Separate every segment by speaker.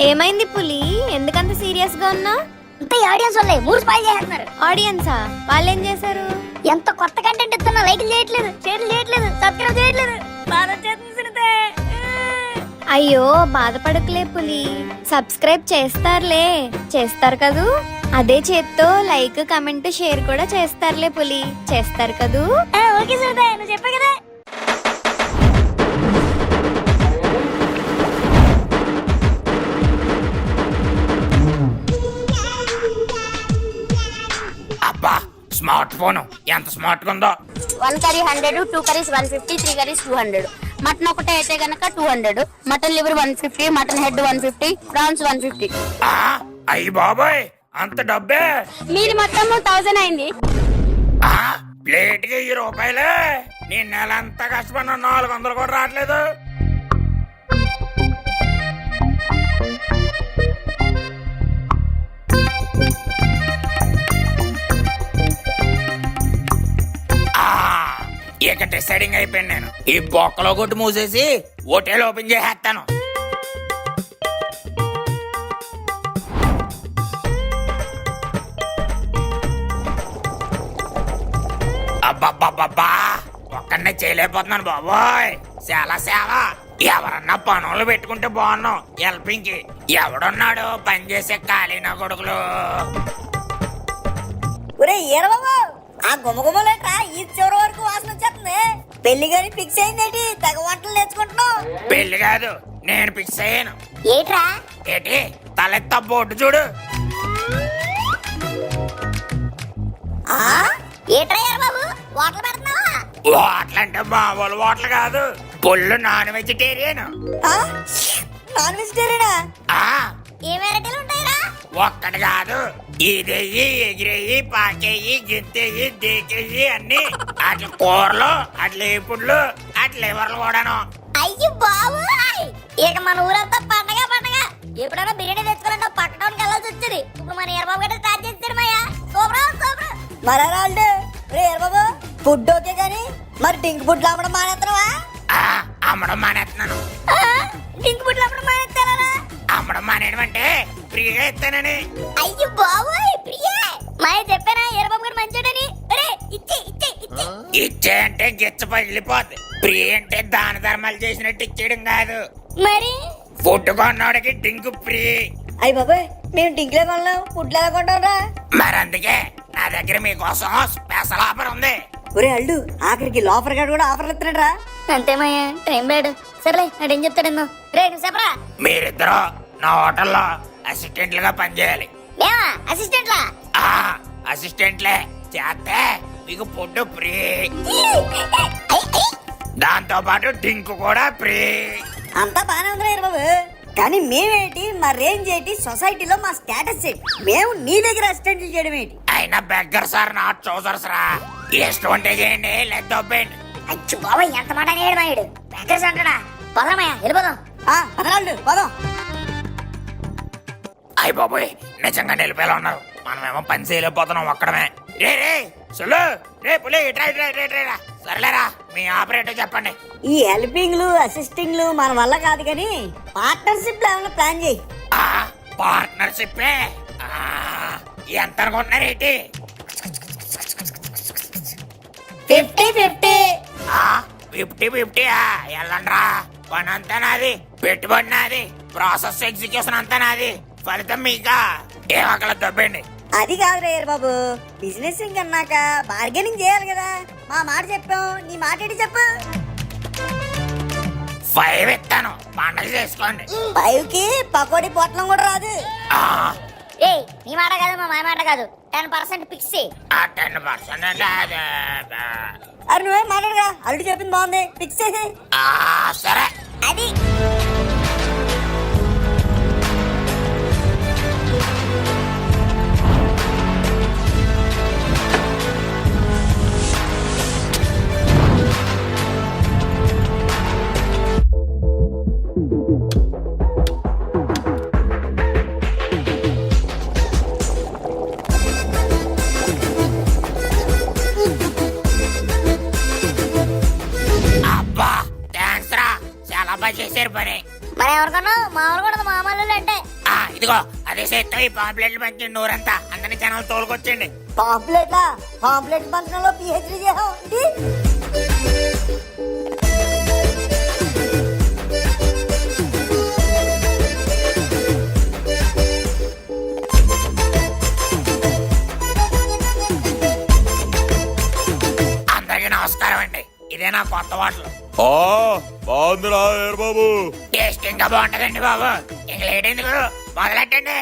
Speaker 1: ఏమైంది పులి? ఎందుకంత సీరియస్ గా ఉన్నా?
Speaker 2: అంతే ఆడియన్స్ వాళ్ళే మూడు స్పాయిల్ చేస్తున్నారు.
Speaker 1: ఆడియన్సా? వాళ్ళేం చేశారు?
Speaker 2: ఎంత కొత్త కంటెంట్ ఇస్తున్నా లైక్లు చేయట్లేదు, షేర్లు చేయట్లేదు, సబ్స్క్రైబ్ చేయట్లేదు. బాధ చేస్తుంది సునీతే.
Speaker 1: అయ్యో బాధపడకులే పులి, సబ్స్క్రైబ్ చేస్తారులే, చేస్తారు కదూ. అదే చేత్తో లైక్ కమెంట్ షేర్ కూడా చేస్తారులే పులి, చేస్తారు కదూ.
Speaker 2: ఓకే సునీతే, నువ్వు చెప్పా కదా.
Speaker 3: అబ్బా స్మార్ట్ ఫోన్ ఎంత స్మార్ట్ గా ఉందో.
Speaker 2: 1 కర్రీ 100, 2 కర్రీస్ 150, 3 కర్రీస్ 200. మటన్ ఒకటే అయితే గనక 200, mutton liver 150, mutton head 150, prawns 150.
Speaker 3: అయ్యి బాబాయ్ అంత డబ్బే.
Speaker 2: మీది మొత్తం 1000 అయింది.
Speaker 3: ప్లేట్ కి 1000 రూపాయలే. నేను నెల అంతా కష్టపడిన 400 కూడా రావట్లేదు. ఇక డిసైడింగ్ అయిపోయింది. నేను ఈ బొక్కలో కొట్టు మూసేసి హోటల్ ఓపెన్ చేసేస్తాను. అబ్బబ్బబ్బబ్బా ఒక్కడనే చేయలేకపోతున్నాను బాబోయ్. చాలా సేవ. ఎవరన్నా పనులు పెట్టుకుంటే బాగున్నాం. హెల్పింగ్ కి ఎవడున్నాడు పని చేసే ఖాళీ నా కొడుకులు.
Speaker 4: ఆ గుమగుమలేట్రా ఈ చివరి వరకు వాసన వచ్చేస్తుంది. పెళ్లి గారి ఫిక్స్ అయిందేంటి? తెగ వంటలు నేర్చుకుంటున్నావు.
Speaker 3: పెళ్లి కాదు, నేను ఫిక్స్ అయ్యాను.
Speaker 2: ఏట్రా?
Speaker 3: ఏంటి తలెత్త బోర్డు చూడు.
Speaker 2: ఏట్రా బాబు వాటర్ పెడుతున్నావా?
Speaker 3: వాటలంటే మామూలు వాటలు కాదు, పుల్లు నాన్ వెజిటేరియన్.
Speaker 4: నాన్ వెజిటేరియనా?
Speaker 2: ఏ వెరైటీలు ఉంటాయిరా?
Speaker 3: ఒక్కటి కాదు, ఇదేయి ఎగిరేయి పాకేయి గింతేయి దేకేయి అన్ని. అట్ల కూరలు అట్ల ఏపుళ్ళు అట్ల లివర్లు కూడాను.
Speaker 2: అయ్యి బాబోయ్, ఇక మన ఊరంతా పండగ పండగ. ఎప్పుడైనా బిర్యానీ తెచ్చుకోవాలంటే పక్క టౌన్కి వెళ్ళాల్సి వచ్చేది. ఇప్పుడు మన ఎర్రబాబు గడ్డ స్టార్ట్ చేస్తాడు మయ్యా. Super super.
Speaker 4: మరాళ్ళు రే బాబు, ఫుడ్ ఓకే గాని మరి డింక్ ఫుడ్ అమ్మడం మానేస్తున్నావా?
Speaker 3: అమ్మడం మానేస్తున్నాను.
Speaker 2: డింక్ బుట్లు అప్పుడు మానేస్తారా?
Speaker 3: అమ్మడం మానేయడం అంటే ఫ్రీగా ఇస్తానని.
Speaker 2: అయ్యి బాబోయ్ ప్రియా, మాయ చెప్పానా ఎర్రబాబు గారు మంచోడని? అరే ఇచ్చే ఇచ్చే ఇచ్చే.
Speaker 3: ఇచ్చే అంటే గిచ్చ పగిలిపోద్ది. ఫ్రీ అంటే దాన ధర్మాలు చేసినట్టు ఇచ్చేయడం కాదు.
Speaker 2: మరి
Speaker 3: ఫుడ్ కొన్నోడికి డింక్ ఫ్రీ.
Speaker 4: అయ్యి బాబాయ్, మేము డింక్లే కొనలేం, ఫుడ్లు ఎలా కొంటావురా?
Speaker 3: మరి అందుకే నా దగ్గర మీకోసం స్పెషల్ ఆఫర్ ఉంది.
Speaker 4: ఒరే అల్లు, ఆఖరికి లోఫర్ గారు కూడా ఆఫర్లు ఇస్తున్నాడు.
Speaker 2: అంతే మాయ, టైం బ్యాడ్. సర్లే అడేం చెప్తాడేమో. రే నువ్వు చెప్పరా.
Speaker 3: మీరిద్దరూ నా హోటల్లో అసిస్టెంట్లుగా పనిచేయాలి.
Speaker 2: మేమా అసిస్టెంట్లా?
Speaker 3: అసిస్టెంట్లే చేస్తే మీకు ఫుడ్ ఫ్రీ, దాంతో పాటు డ్రింక్ కూడా ఫ్రీ.
Speaker 4: అంతా బానే ఉందిరా బాబు, కానీ మేమేంటి, మా రేంజ్ ఏంటి, సొసైటీలో మా స్టేటస్ ఏంటి? మేము నీ దగ్గర అసిస్టెంట్లు చేయడం ఏంటి?
Speaker 3: అయినా బెగ్గర్ సార్ నా చూసర్స్ రా. ఇష్టం ఉంటే చేయండి, లేదు దొబ్బేయండి.
Speaker 2: అచ్చు బాబాయ్, ఎంత మాట అనేడు మాయుడు. బెక్కర్స్ అంటాడా? పదమయ్య వెళ్ళిపోదాం.
Speaker 4: పదరాళ్ళు పోదాం.
Speaker 3: అయ్య బాబోయ్, నిజంగా నిలిపేలా ఉన్నారు. మనమేమో పని చేయలేకపోతున్నాం ఒక్కడమే. రే రే సులు, రే పులి ఇట్రా. సర్లేరా, మీ ఆపరేటర్ చెప్పండి.
Speaker 4: ఈ హెల్పింగ్లు అసిస్టింగ్లు మన వల్ల కాదు, కానీ పార్ట్నర్షిప్ లో ఏమైనా ప్లాన్ చేయి.
Speaker 3: పార్ట్నర్షిప్ ఎంత అనుకుంటున్నారు ఏంటి?
Speaker 4: 50-50.
Speaker 3: 50-50 వెళ్ళండ్రా. పని అంతా నాది, పెట్టుబడి నాది, ప్రాసెస్ ఎగ్జిక్యూషన్ అంతా నాది, ఫలితం మీకా. ఏమక్కల దొబ్బేయండి.
Speaker 4: అది కాదు రేయర్ బాబు, బిజినెస్ అన్నాక బార్గెనింగ్ చేయాలి కదా. మా మాట చెప్పాం, నీ మాట ఏంటి చెప్పు.
Speaker 3: 5 ఇస్తాను, పండగ చేసుకోండి.
Speaker 4: 5కి పకోడీ పొట్లం కూడా రాదు.
Speaker 2: ఏ నీ మాట కాదు, మా మాట కాదు. 10% ఫిక్స్ చేయి.
Speaker 3: 10% అంటే
Speaker 4: అరే నువ్వేం మాట్లాడగా, అల్లుడు చెప్పింది బాగుంది, ఫిక్స్ చేసి.
Speaker 3: సరే.
Speaker 2: అది
Speaker 3: చేశారు పని.
Speaker 2: మరి ఎవరికన్నా మామూలు కూడా మామూలు అంటే
Speaker 3: ఇదిగో అదే చేత్తో ఈ పాంప్లెట్లు పంచండి నూరంతా అందరినీ జనాలు తోలుకొచ్చండి.
Speaker 4: పాంప్లెట్ పంచడంలో పిహెచ్డీ చేసావు.
Speaker 3: అందరికీ నమస్కారం అండి. ఇదే నా కొత్త వాటలు.
Speaker 5: బాగుందిరా బాబు.
Speaker 3: టేస్ట్ ఇంకా బాగుంటదండి బాబు. ఇంక లేట్ ఎందుకు మొదలెట్టండి.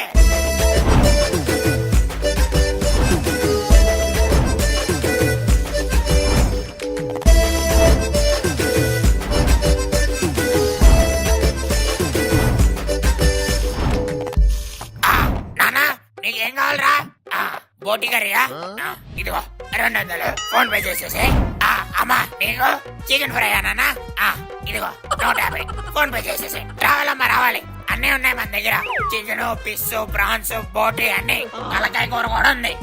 Speaker 3: నానా నీకేం కావాలరా? బోటి కర్రీయా? ఇదిగో 200 ఫోన్ పే చేసేసి. అమ్మా నీకు చికెన్ ఫ్రై నాన్న? ఇదిగో 150 ఫోన్ పే చేసేసి. రావాలమ్మా రావాలి, అన్నీ ఉన్నాయి మన దగ్గర. చికెన్, ఫిష్, ప్రాన్స్, బోటి అన్ని, తలకాయ కూర కూడా ఉంది.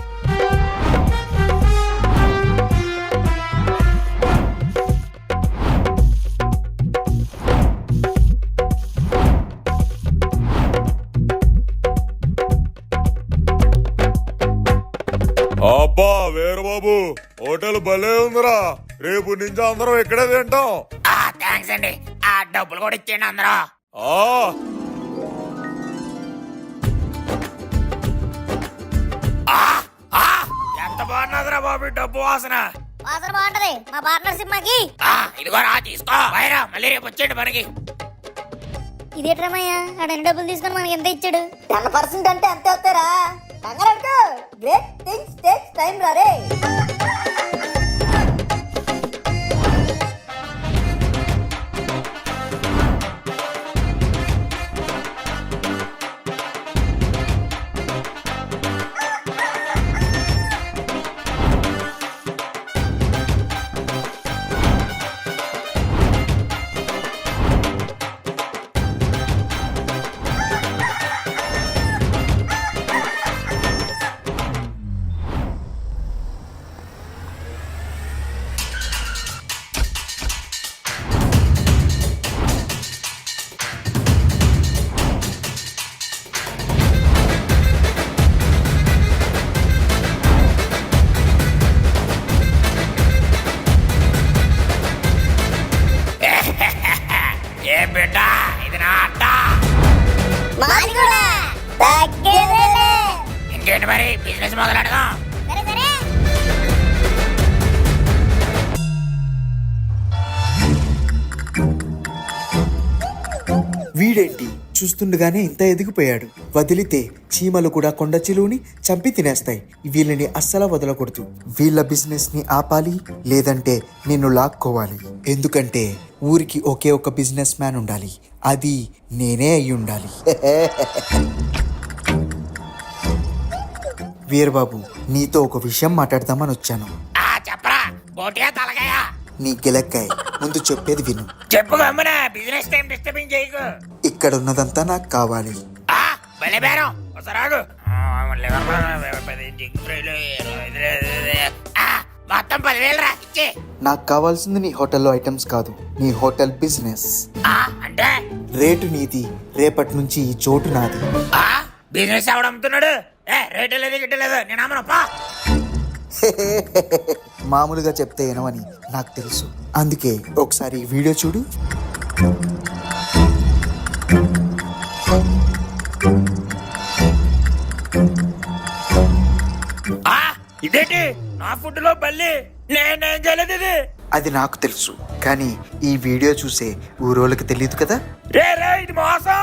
Speaker 5: అబ్బా వీరబాబు, హోటల్ భలే ఉందిరా. రేపు నుంచి అందరం ఇక్కడే తింటాం.
Speaker 3: థ్యాంక్స్ అండి. డబ్బులు కూడా ఇచ్చేయండి అందరూ. ఎంత బాగున్నదిరా బాబు డబ్బు వాసన.
Speaker 2: వాసన బాగుంటది మా పార్ట్నర్షిప్ మాకి.
Speaker 3: ఇదిగో రా తీసుకో. వైరా మళ్ళీ రేపు వచ్చేయండి మనకి.
Speaker 2: ఇదేట్రమయ్యా ఆడన్ని డబ్బులు తీసుకొని మనకి ఎంత ఇచ్చాడు?
Speaker 4: 10% అంటే అంతే వస్తారా? గ్రేట్ థింగ్స్ టేక్స్ టైం రా రే.
Speaker 3: ఏ బిడ్డ ఇది నా అట్ట.
Speaker 2: మాది కూడా తగ్గేదేలే.
Speaker 3: ఇంకేంటి మరి బిజినెస్ మొదలెడదాం.
Speaker 2: సరే సరే.
Speaker 6: వీడేంటి చూస్తుండగానే ఇంత ఎదిగిపోయాడు. వదిలితే చీమలు కూడా కొండ చిలువని చంపి తినేస్తాయి. వీళ్ళని అస్సలు వదలకూడదు. వీళ్ళ బిజినెస్ ని ఆపాలి, లేదంటే నిన్ను లాక్కోవాలి. ఎందుకంటే ఊరికి ఒకే ఒక బిజినెస్ మ్యాన్ ఉండాలి, అది నేనే అయి ఉండాలి. వీరబాబు, నీతో ఒక విషయం మాట్లాడదామని వచ్చాను.
Speaker 3: చెప్పరా. బోటియా తలకాయా?
Speaker 6: నీ గిలక్కాయ, ముందు చెప్పేది విను.
Speaker 3: చెప్పు గమ్మున. బిజినెస్ టైం డిస్టర్బింగ్ చేయకు.
Speaker 6: ఇక్కడ ఉన్నదంతా నాకు కావాలి.
Speaker 3: భలే బేరం. ఒకసారి మొత్తం 10,000 రా ఇచ్చే.
Speaker 6: నాకు కావాల్సింది నీ హోటల్లో ఐటమ్స్ కాదు, నీ హోటల్ బిజినెస్.
Speaker 3: అంటే
Speaker 6: రేటు నీది, రేపటి నుంచి ఈ చోటు నాది.
Speaker 3: బిజినెస్ ఎవడు అమ్ముతున్నాడు? రేటు లేదు గిట్టలేదు, నేను అమ్మనప్పా.
Speaker 6: మామూలుగా చెప్తే వినవని నాకు తెలుసు, అందుకే ఒకసారి ఈ వీడియో చూడు.
Speaker 3: ఇదేంటి నా ఫుడ్ లో బల్లి? నేనేం చేయలేదు ఇది.
Speaker 6: అది నాకు తెలుసు, కానీ ఈ వీడియో చూసే ఊరోళ్ళకి తెలియదు కదా.
Speaker 3: రే ఇది మోసం.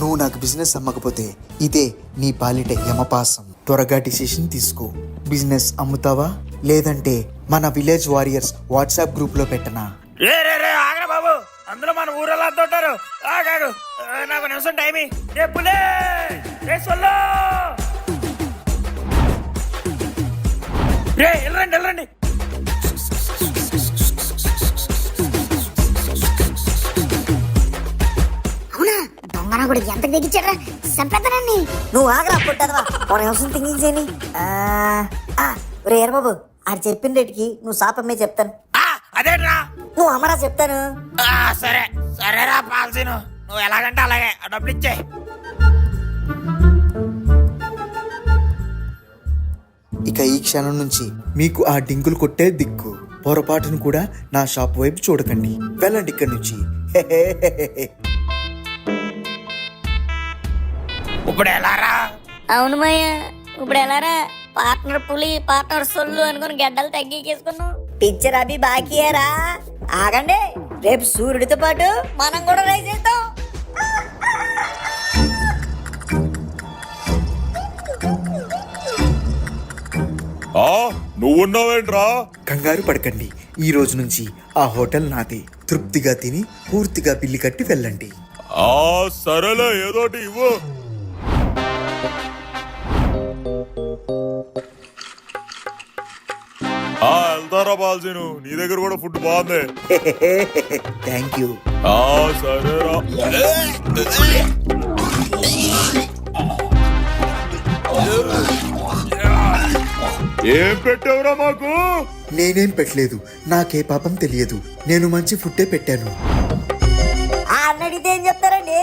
Speaker 6: నువ్వు నాకు బిజినెస్ అమ్మకపోతే ఇదే నీ పాలిట యమపాసం. త్వరగా డిసిషన్ తీసుకో. బిజినెస్ అమ్ముతావా, లేదంటే మన విలేజ్ వారియర్స్ వాట్సాప్ గ్రూప్ లో పెట్టనా?
Speaker 3: రే ఆగరా బాబు, అందులో మన ఊరలా తోటారు. ఆగాడు, నాకు నిమిషం టైం. రే వెళ్ళండి.
Speaker 2: అవునా? దొంగన కూడా ఎంత తెగించారా? చంపేద్దానండి.
Speaker 4: నువ్వు ఆగరా పుట్టదవా. ఒక నిమిషం థింకింగ్ చేయని. రేర్ బాబు, ఆడు చెప్పిన రేటుకి నువ్వు శాపమే చెప్తాను.
Speaker 3: అదేట్రా?
Speaker 4: నువ్వు అమ్మరా చెప్తాను.
Speaker 3: సరేరా పాల్సీను. నువ్వు ఎలాగంటే అలాగే ఆ డబ్బులు ఇచ్చే.
Speaker 6: ఇక ఈ క్షణం నుంచి మీకు ఆ డింగులు కొట్టే దిక్కు. పొరపాటును కూడా నా షాప్ వైపు చూడకండి. వెళ్ళండి ఇక్కడి నుంచి.
Speaker 3: ఇప్పుడు ఎలారా?
Speaker 2: అవును మాయ, ఇప్పుడు ఎలారా? పార్ట్నర్ పులి పార్ట్నర్ సొల్లు అనుకుని గడ్డలు తగ్గించేసుకున్నాం.
Speaker 4: పిక్చర్ అభి బాకీయేరా. ఆగండి, రేపు సూర్యుడితో పాటు మనం కూడా రైస్ చేద్దాం.
Speaker 5: నువ్వున్నావేంట్రా?
Speaker 6: కంగారు పడకండి. ఈ రోజు నుంచి ఆ హోటల్ నాదే. తృప్తిగా తిని పూర్తిగా బిల్లు కట్టి వెళ్ళండి.
Speaker 5: సరేలే, ఏదోటి ఇవ్వు. వెళ్తారా బాల్సీను? నీ దగ్గర కూడా ఫుడ్ బాగుంది.
Speaker 6: Thank you.
Speaker 5: సరేరా. ఏం పెట్టావురా మాకు?
Speaker 6: నేనేం పెట్టలేదు. నాకే పాపం తెలియదు. నేను మంచి ఫుడ్డే పెట్టాను.
Speaker 4: అన్నడితే ఏం చెప్తారండి?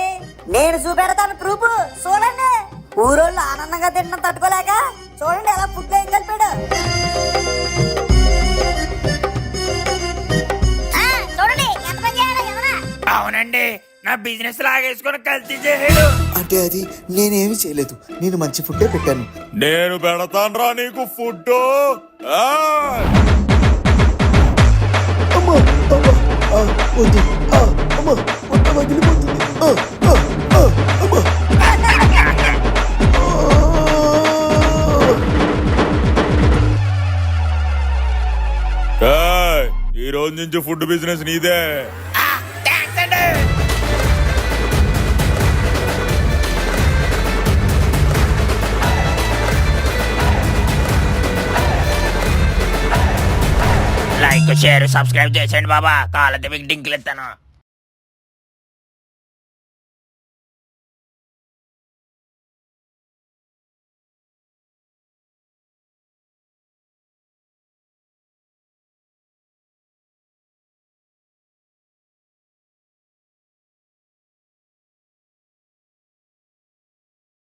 Speaker 4: నేను చూపెడతాను ప్రూఫ్. చూడండి, ఊరోళ్ళు ఆనందంగా తినడం తట్టుకోలేక చూడండి ఎలా ఫుడ్ ఏం కలిపాడు.
Speaker 2: చూడండి ఎంత పని చేయాలో ఎవరా?
Speaker 3: అవునండి, నా బిజినెస్ లాగేసుకుని కల్తీ చేయడు.
Speaker 6: అంటే అది నేనేమి చేయలేదు. నేను మంచి ఫుడ్డే పెట్టాను.
Speaker 5: నేను పెడతాన్రా నీకు ఫుడ్.
Speaker 6: అమ్మా, అమ్మా, వద్దు. అమ్మా, పొట్ట పగిలిపోతుంది. అమ్మా.
Speaker 5: ఈ రోజు నుంచి ఫుడ్ బిజినెస్ నీదే.
Speaker 3: థ్యాంక్స్ అండి. లైక్ షేర్ సబ్స్క్రైబ్ చేసేయండి బాబా. కావాలంటే మీకు డింకులు ఇస్తాను.